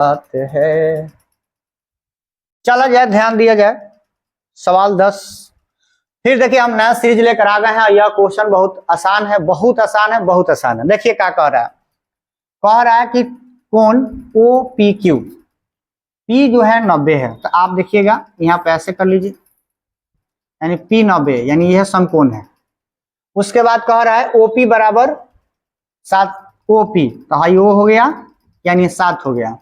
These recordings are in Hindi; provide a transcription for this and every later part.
बात है। चला जाए, ध्यान दिया जाए। सवाल 10 फिर देखिए, हम नया सीरीज लेकर आ गए हैं। यह क्वेश्चन बहुत आसान है, बहुत आसान है, बहुत आसान है। देखिए क्या कह रहा है। कह रहा है कि कोण ओ पी क्यू, पी जो है 90 है। तो आप देखिएगा यहाँ पे ऐसे कर लीजिए, यानी पी 90, यानी यह समकोण है। उसके बाद कह रहा है ओपी बराबर 7 ओपी, तो हाई ओ हो गया, यानी 7 हो गया।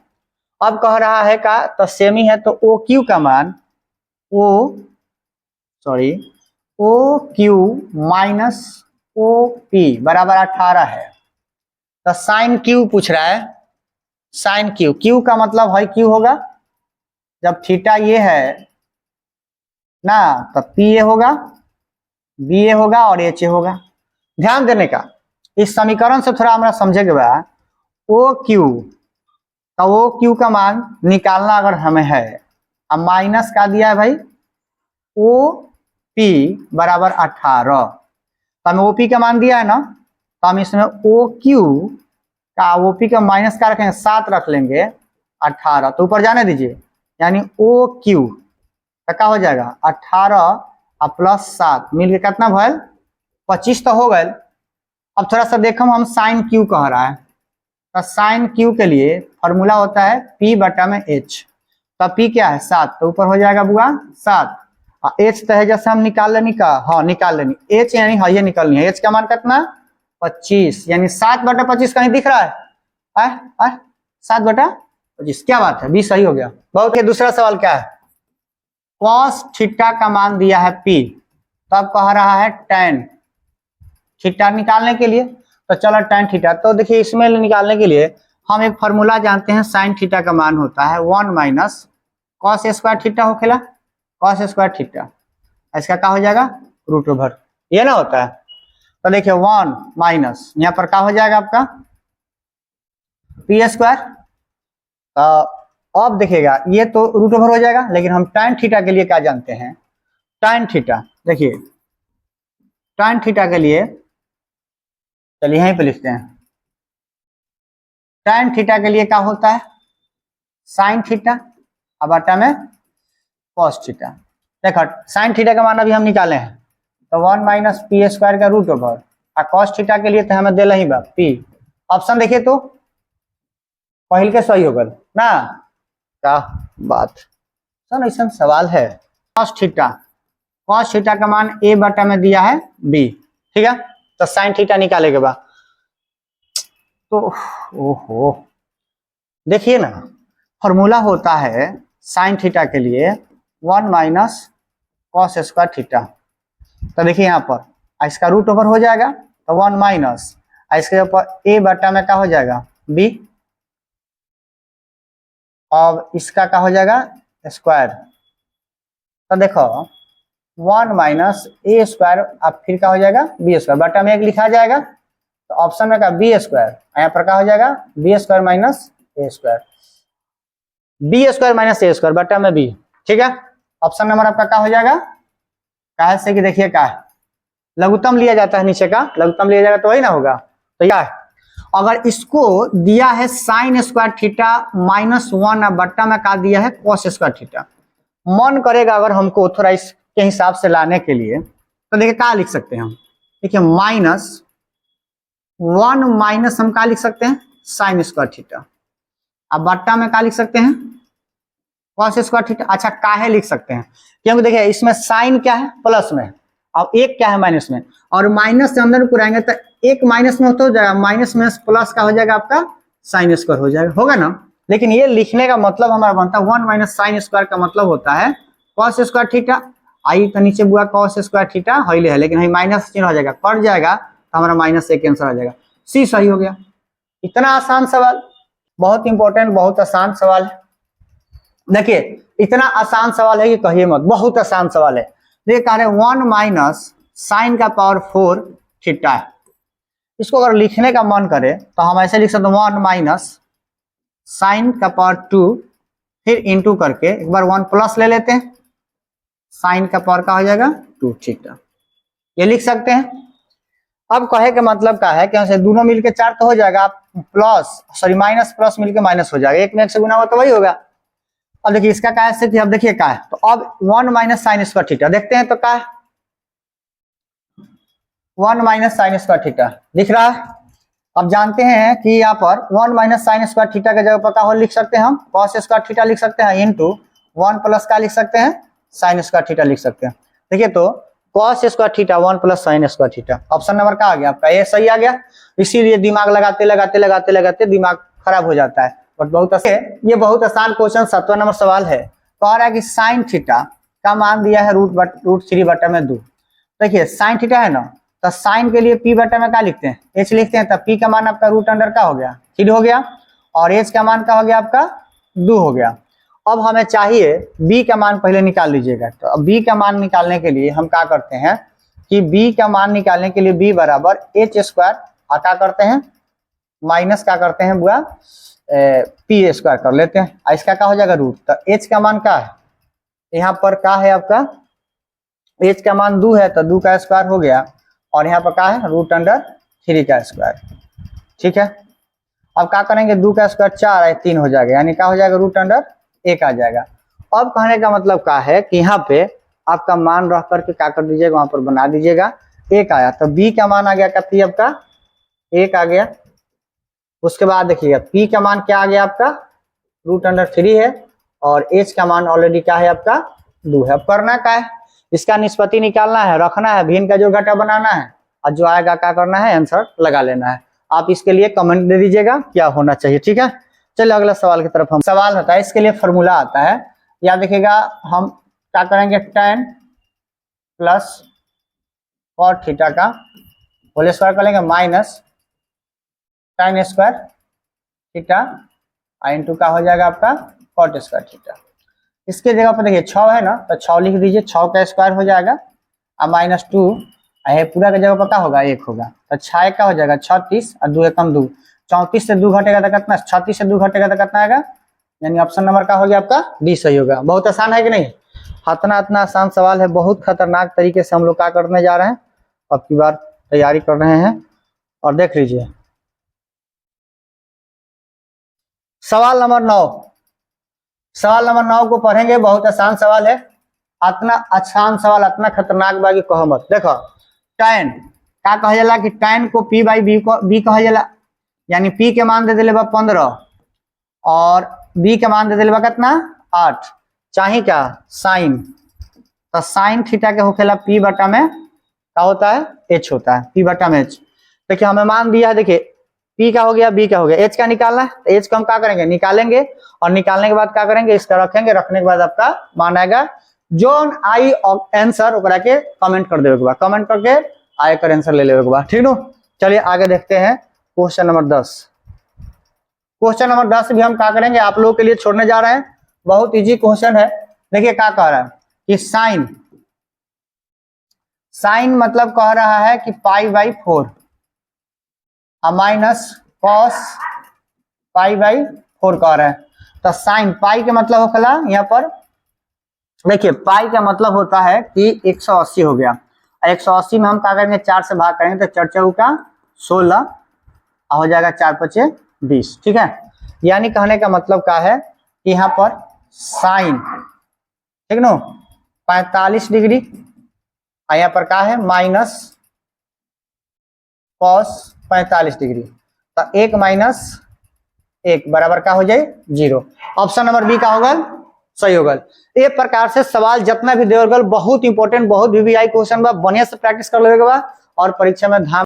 अब कह रहा है का तो सेमी है, तो ओ क्यू का मान O Q minus O P बराबर 18 है। तो साइन क्यू पूछ रहा है। साइन क्यू, क्यू का मतलब है क्यू होगा, जब थीटा ये है ना, तो पी ए होगा, बी ए होगा और एच ए होगा। ध्यान देने का, इस समीकरण से थोड़ा हमारा समझेगा। ओ क्यू, तो ओ क्यू का मान निकालना अगर हमें है, अब माइनस का दिया है भाई ओ पी बराबर 18, तो हमें ओपी का मान दिया है ना, तो हम इसमें ओ क्यू का ओपी का माइनस का रखेंगे 7 रख लेंगे, 18 तो ऊपर जाने दीजिए, यानी ओ क्यू तो क्या हो जाएगा 18 और प्लस 7 मिलके कितना भैल 25 तो हो गए। अब थोड़ा सा देखो, हम साइन क्यू कह रहा है, तो साइन क्यू के लिए फॉर्मूला होता है पी बटा में एच। तो पी क्या है 7, तो ऊपर हो जाएगा बुआ 7, और एच तो है जैसे हम निकाल लेनी का, हाँ निकाल लेनी, एच यानी हाँ ये निकालनी है। एच का मान कितना 25, यानी 7 बटा 25 कहीं दिख रहा है 7 बटा 25, क्या बात है, 20 सही हो गया। बहुत है। दूसरा सवाल क्या है, कॉस थीटा का मान दिया है पी, तब कह रहा है tan थीटा निकालने के लिए। तो चलो tan थीटा, तो देखिए इसमें निकालने के लिए हम एक फॉर्मूला जानते हैं, साइन थीटा का मान होता है 1 माइनस कॉस स्क्वायर थीटा होखेला, कॉस स्क्वायर थीटा, इसका क्या हो जाएगा रूट ओवर, ये ना होता है। तो देखिए 1 माइनस यहाँ पर क्या हो जाएगा आपका पी स्क्वायर। अब देखिएगा ये तो रूट ओवर हो जाएगा, लेकिन हम tan थीटा के लिए क्या जानते हैं, tan थीटा, देखिए tan थीटा के लिए चलिए यहीं पे लिखते हैं। tan थीटा के लिए क्या होता है साइन थीटा अब बटा में कॉस थीटा। देखो साइन थीटा का मान अभी हम निकाले हैं, तो 1 माइनस पी स्क्वायर का रूट ओवर, और कॉस थीटा के लिए तो हमें दे ही बा पी। ऑप्शन देखिए तो पहल के सही होगा ना, क्या बात सर, ऐसा सवाल है। कॉस थीटा का मान ए बटा में दिया है बी, ठीक है। तो साइन थीटा निकाले के बाद तो ओहो देखिए ना, फॉर्मूला होता है साइन थीटा के लिए 1 माइनस कॉस स्क्वायर थीटा। तो देखिए यहाँ पर इसका रूट ओवर हो जाएगा, तो 1 माइनस इसके ऊपर ए बटा में क्या हो जाएगा बी, और इसका क्या हो जाएगा स्क्वायर। तो देखो 1 माइनस ए स्क्वायर, अब फिर क्या हो जाएगा बी स्क्वायर, बटा में एक लिखा जाएगा, तो ऑप्शन में का बी स्क्वायर, यहाँ पर क्या हो जाएगा बी स्क्वायर माइनस ए स्क्वायर, बी स्क्वायर माइनस ए स्क्वायर बटा में बी, ठीक है। ऑप्शन नंबर आपका क्या हो जाएगा, कहा से कि देखिए क्या है लघुत्तम लिया जाता है, नीचे का लघुत्तम लिया जाएगा तो वही ना होगा। तो क्या है, अगर इसको दिया है साइन स्क्वायर थीटा -1 बट्टा में क्या दिया है कॉस स्क्वायर थीटा, मन करेगा अगर हमको थोड़ा इसके हिसाब से लाने के लिए, तो देखिए क्या लिख सकते हैं हम, देखिए -1 माइनस हम क्या लिख सकते हैं साइन स्क्वायर थीटा, अब बट्टा में क्या लिख सकते हैं कॉस स्क्वायर थीटा। अच्छा काहे लिख सकते हैं, क्योंकि देखिए इसमें साइन क्या है प्लस में, और एक क्या है माइनस में, और माइनस से अंदर पुराएंगे तो एक माइनस में हो जाएगा, माइनस में प्लस का हो जाएगा आपका साइन स्क्वायर हो जाएगा, होगा ना। लेकिन ये लिखने का मतलब हमारा बनता है 1 माइनस साइन स्क्वायर का मतलब होता है कॉस स्क्वायर थीटा। आई तो नीचे बुआ कॉस स्क्वायर थीटा है, लेकिन माइनस चिन्ह हो जाएगा, कट जाएगा तो हमारा -1 कैंसिल हो जाएगा, सी सही हो गया। इतना आसान सवाल, बहुत इंपॉर्टेंट, बहुत आसान सवाल है। देखिए इतना आसान सवाल है कि कहिए मत, बहुत आसान सवाल है। देखिए कह रहे 1 माइनस साइन का पावर 4 थीटा है। इसको अगर लिखने का मन करे तो हम ऐसे लिख सकते हैं 1 माइनस साइन का पावर 2, फिर इंटू करके एक बार 1 प्लस ले लेते हैं, साइन का पावर का हो जाएगा 2 थीटा, ये लिख सकते हैं। अब कहे के मतलब क्या है कि दोनों मिलके 4 तो हो जाएगा, माइनस प्लस मिलके माइनस हो जाएगा, एक में एक से गुना हुआ तो वही होगा। अब देखिए इसका क्या है कि अब देखिए क्या है, तो अब 1 माइनस साइन स्क्वायर थीटा देखते हैं, तो क्या है 1 माइनस साइन स्क्वायर थीटा दिख रहा है। अब जानते हैं कि यहाँ पर 1 माइनस साइन स्क्वायर थीटा के जगह पर क्या लिख सकते हैं हम, कॉस स्क्वायर थीटा लिख सकते हैं, इंटू 1 प्लस क्या लिख सकते हैं, साइन स्क्वायर थीटा लिख सकते हैं। देखिए तो cos square theta 1 plus sine square theta, option number क्या आ गया आपका, ये सही आ गया। इसीलिए दिमाग लगाते लगाते लगाते लगाते दिमाग खराब हो जाता है। बट ये बहुत आसान क्वेश्चन 7वां नंबर सवाल है। कह रहा है कि साइन थीटा का मान दिया है √3/2। देखिए साइन थीटा है ना, तो साइन के लिए पी बटा में क्या लिखते हैं, एच लिखते हैं, तब पी का मान आपका √अंडर का हो गया 3 हो गया, और एच का मान का हो गया आपका 2 हो गया। अब हमें चाहिए बी का मान पहले निकाल लीजिएगा। तो अब बी का मान निकालने के लिए हम क्या करते हैं कि बी का मान निकालने के लिए बी बराबर h², क्या करते हैं माइनस क्या करते हैं बुआ पी स्क्वायर कर लेते हैं, इसका क्या हो जाएगा रूट। तो h का मान क्या है, यहाँ पर क्या है आपका h का मान 2 है, तो 2 का स्क्वायर हो गया, और यहाँ पर क्या है √3 का स्क्वायर। ठीक है, अब क्या करेंगे 2 का स्क्वायर 4 है 3 हो जाएगा, यानी क्या हो जाएगा √1 आ जाएगा। अब कहने का मतलब क्या है कि यहाँ पे आपका मान रख करके क्या कर दीजिएगा, वहां पर बना दीजिएगा 1 आया, तो बी का मान आ गया का पी आपका 1 आ गया। उसके बाद देखिएगा पी का मान क्या आ गया आपका √3 है, और एच का मान ऑलरेडी क्या है आपका 2 है। अब करना क्या है, इसका निष्पत्ति निकालना है, रखना है, भिन्न का जो घटा बनाना है, और जो आएगा क्या करना है आंसर लगा लेना है। आप इसके लिए कमेंट दे दीजिएगा क्या होना चाहिए। ठीक है, चलिए अगला सवाल की तरफ। हम सवाल होता है, इसके लिए फॉर्मूला आता है, या देखिएगा हम क्या करेंगे tan प्लस cot थीटा का होल स्क्वायर कर लेंगे, minus tan square theta into का हो जाएगा आपका cot स्क्वायर थीटा। इसके जगह पर देखिए 6 है ना, तो 6 लिख दीजिए, 6 का स्क्वायर हो जाएगा, और -2 है पूरा के जगह पर क्या होगा 1 होगा, तो 6 का हो जाएगा 36, और 2 एकम 2, 34 से 2 घटेगा तो कितना, 36 से 2 घटेगा तो कितना आएगा, यानी ऑप्शन नंबर का हो गया आपका डी सही होगा। बहुत आसान है कि नहीं, इतना आसान सवाल है, बहुत खतरनाक तरीके से हम लोग क्या करने जा रहे हैं, अब की बार तैयारी कर रहे हैं। और देख लीजिए सवाल नंबर 9, सवाल नंबर 9 को पढ़ेंगे, बहुत आसान सवाल है, इतना आसान सवाल इतना खतरनाक बाकी कहो मत। देखो tan क्या कहा जाला कि tan को p बाई b कहा जाला, यानी p के मान दे दिले बा 15 और b के मान दे दिले बा कितना 8, चाहे क्या साइन, तो साइन थीटा के होखेला p बटा में क्या होता है h होता है, p बटा में h। देखिए हमें मान दिया है, देखिए p का हो गया b का हो गया, h का निकालना है, तो h को हम क्या करेंगे निकालेंगे, और निकालने के बाद क्या करेंगे इसका रखेंगे, रखने के बाद आपका मान आएगा जो आई आंसर ओकरा के कमेंट कर देवे के बाद, कमेंट करके आए कर आंसर ले लेवे के बाद। ठीक नो, चलिए आगे देखते हैं क्वेश्चन नंबर 10। क्वेश्चन नंबर 10 भी हम क्या करेंगे आप लोगों के लिए छोड़ने जा रहे हैं, बहुत इजी क्वेश्चन है। देखिए क्या कह रहा है कि साइन मतलब कह रहा है कि π/4 माइनस cos π/4 कह रहा है, तो साइन पाई के मतलब होगा यहाँ पर, देखिए पाई का मतलब होता है कि 180 हो गया, 180 में हम क्या करेंगे 4 से भाग करेंगे, तो 4 चौका 16 हो जाएगा, 4 पचे 20। ठीक है, यानी कहने का मतलब क्या है कि यहाँ पर साइन ठीक नो 45 डिग्री, और यहाँ पर क्या है माइनस cos 45 डिग्री, तो 1 माइनस 1 बराबर क्या हो जाए 0। ऑप्शन नंबर बी का होगा सही होगा। एक प्रकार से सवाल जितना भी देवल बहुत इंपॉर्टेंट, बहुत VVI क्वेश्चन बा, बढ़िया से प्रैक्टिस कर लेगा और परीक्षा में धाम